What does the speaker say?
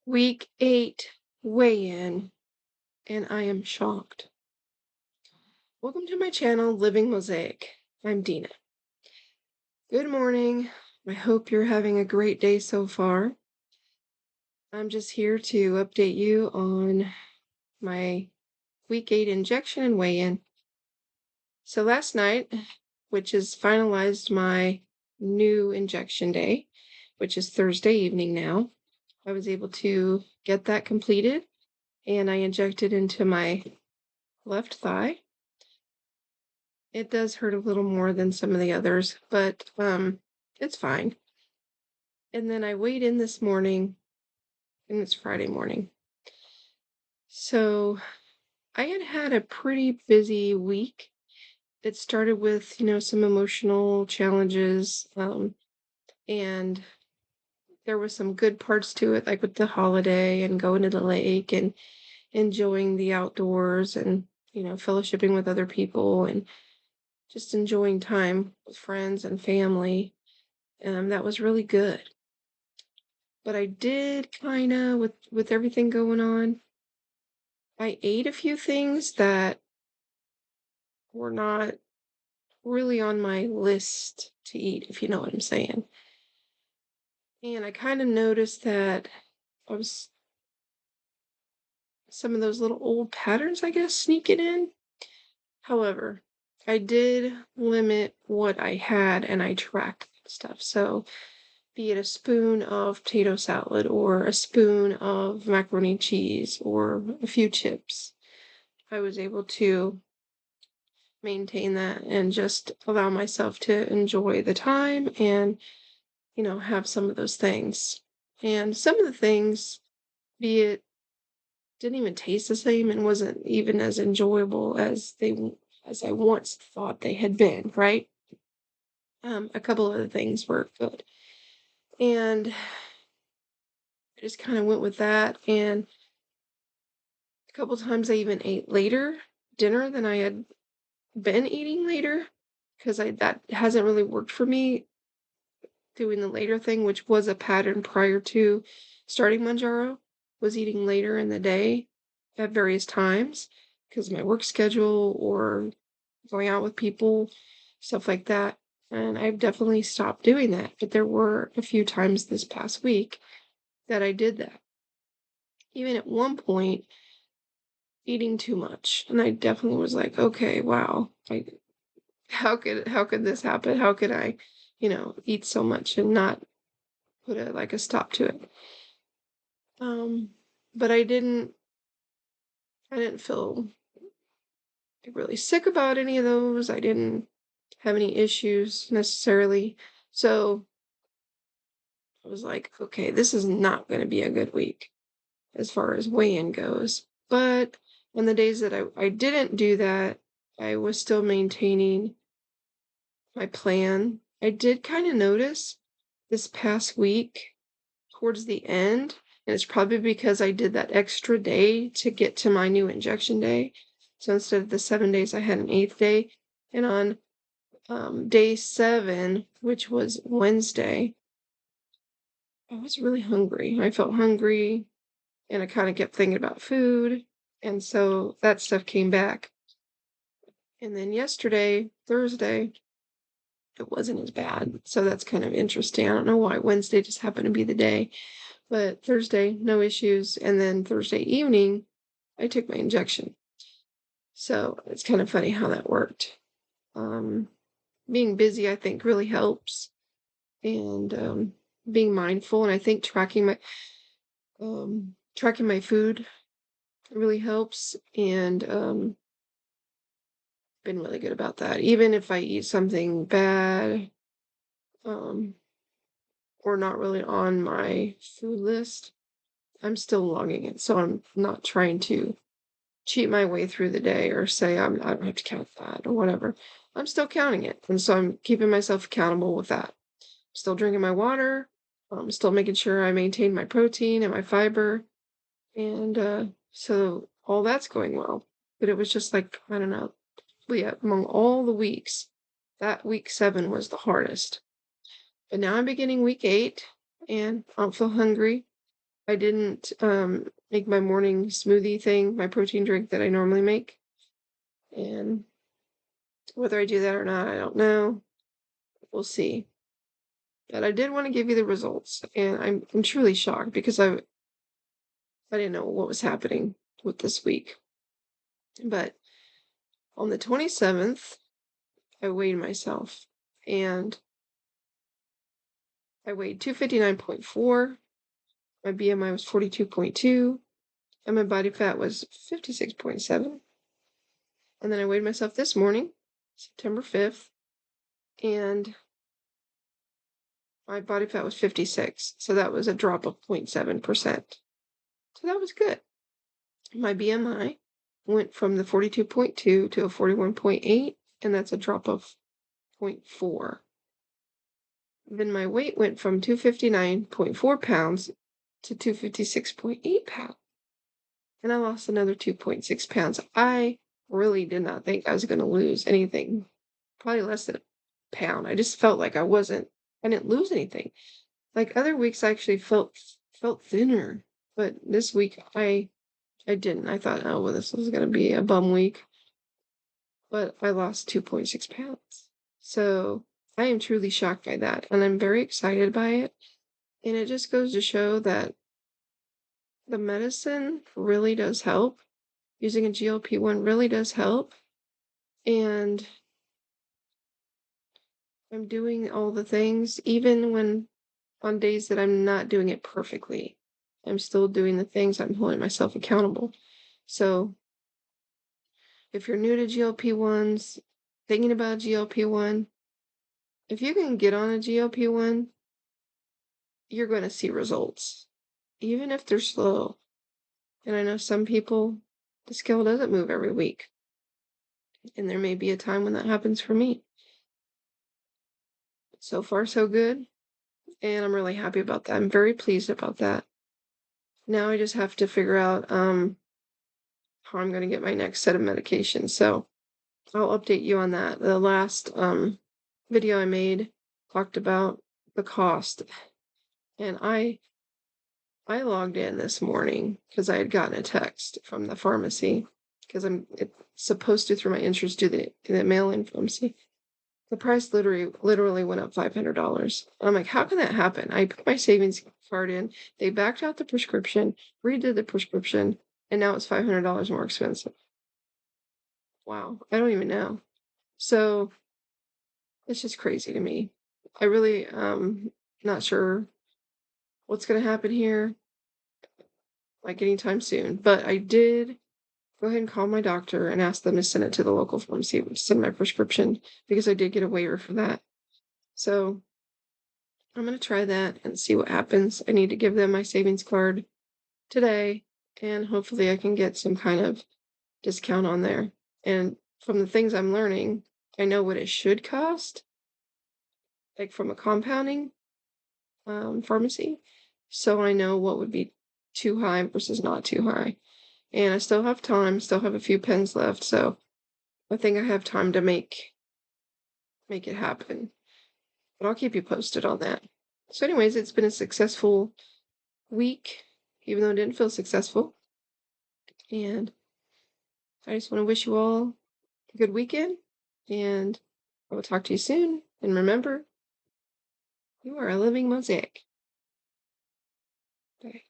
Week 8 weigh-in, and I am shocked. Welcome to my channel, Living Mosaic. I'm Dina. Good morning. I hope you're having a great day so far. I'm just here to update you on my week 8 injection and weigh-in. So last night, which is finalized my new injection day, which is Thursday evening now, I was able to get that completed, and I injected into my left thigh. It does hurt a little more than some of the others, but it's fine. And then I weighed in this morning, and it's Friday morning. So I had a pretty busy week. It started with, some emotional challenges, and there was some good parts to it, like with the holiday and going to the lake and enjoying the outdoors and, fellowshipping with other people and just enjoying time with friends and family. That was really good. But I did kind of, with everything going on, I ate a few things that were not really on my list to eat, if you know what I'm saying. And I kind of noticed that I was some of those little old patterns, I guess, sneaking in. However, I did limit what I had and I tracked stuff. So be it a spoon of potato salad or a spoon of macaroni and cheese or a few chips, I was able to maintain that and just allow myself to enjoy the time and, have some of those things. And some of the things, be it didn't even taste the same and wasn't even as enjoyable as I once thought they had been, right? A couple of the things were good. And I just kind of went with that. And a couple times I even ate later dinner than I had been eating later because that hasn't really worked for me, doing the later thing, which was a pattern prior to starting Mounjaro, was eating later in the day at various times because my work schedule or going out with people, stuff like that. And I've definitely stopped doing that. But there were a few times this past week that I did that. Even at one point, eating too much. And I definitely was like, okay, wow, how could this happen? How could I, eat so much and not put a stop to it? But I didn't feel really sick about any of those. I didn't have any issues necessarily. So I was like, okay, this is not going to be a good week as far as weigh-in goes. But on the days that I didn't do that, I was still maintaining my plan. I did kind of notice this past week towards the end, and it's probably because I did that extra day to get to my new injection day. So instead of the 7 days, I had an 8th day. And on day 7, which was Wednesday, I was really hungry. I felt hungry, and I kind of kept thinking about food. And so that stuff came back. And then yesterday, Thursday, it wasn't as bad. So that's kind of interesting. I don't know why Wednesday just happened to be the day. But Thursday, no issues. And then Thursday evening, I took my injection. So it's kind of funny how that worked. Being busy, I think, really helps. And being mindful. And I think tracking my food really helps. And been really good about that. Even if I eat something bad, or not really on my food list, I'm still logging it. So I'm not trying to cheat my way through the day or say I don't have to count that or whatever. I'm still counting it. And so I'm keeping myself accountable with that. Still drinking my water. Still making sure I maintain my protein and my fiber. And so all that's going well. But it was just like, I don't know. Yeah, among all the weeks, that week 7 was the hardest. But now I'm beginning week 8 and I don't feel hungry. I didn't make my morning smoothie thing, my protein drink that I normally make. And whether I do that or not, I don't know. We'll see. But I did want to give you the results, and I'm truly shocked because I didn't know what was happening with this week. But on the 27th, I weighed myself, and I weighed 259.4. My BMI was 42.2, and my body fat was 56.7. And then I weighed myself this morning, September 5th, and my body fat was 56. So that was a drop of 0.7%. So that was good. My BMI went from the 42.2 to a 41.8, and that's a drop of 0.4. Then my weight went from 259.4 pounds to 256.8 pounds. And I lost another 2.6 pounds. I really did not think I was going to lose anything, probably less than a pound. I just felt like I didn't lose anything. Like other weeks, I actually felt thinner, but this week I didn't. I thought, oh, well, this was going to be a bum week, but I lost 2.6 pounds. So I am truly shocked by that, and I'm very excited by it. And it just goes to show that the medicine really does help. Using a GLP-1 really does help. And I'm doing all the things, even when on days that I'm not doing it perfectly. I'm still doing the things, I'm holding myself accountable. So if you're new to GLP-1s, thinking about GLP-1, if you can get on a GLP-1, you're going to see results, even if they're slow. And I know some people, the scale doesn't move every week. And there may be a time when that happens for me. So far, so good. And I'm really happy about that. I'm very pleased about that. Now I just have to figure out how I'm going to get my next set of medications. So I'll update you on that. The last video I made talked about the cost. And I logged in this morning because I had gotten a text from the pharmacy because it's supposed to, through my insurance, do the mail-in pharmacy. The price literally went up $500. I'm like, how can that happen? I put my savings card in, they backed out the prescription, redid the prescription, and now it's $500 more expensive. Wow, I don't even know. So it's just crazy to me. I really not sure what's gonna happen here, like anytime soon. But I did go ahead and call my doctor and ask them to send it to the local pharmacy to send my prescription because I did get a waiver for that. So I'm going to try that and see what happens. I need to give them my savings card today, and hopefully I can get some kind of discount on there. And from the things I'm learning, I know what it should cost, like from a compounding pharmacy. So I know what would be too high versus not too high. And I still have time, still have a few pens left, so I think I have time to make it happen. But I'll keep you posted on that. So anyways, it's been a successful week, even though it didn't feel successful. And I just want to wish you all a good weekend, and I will talk to you soon. And remember, you are a living mosaic. Bye.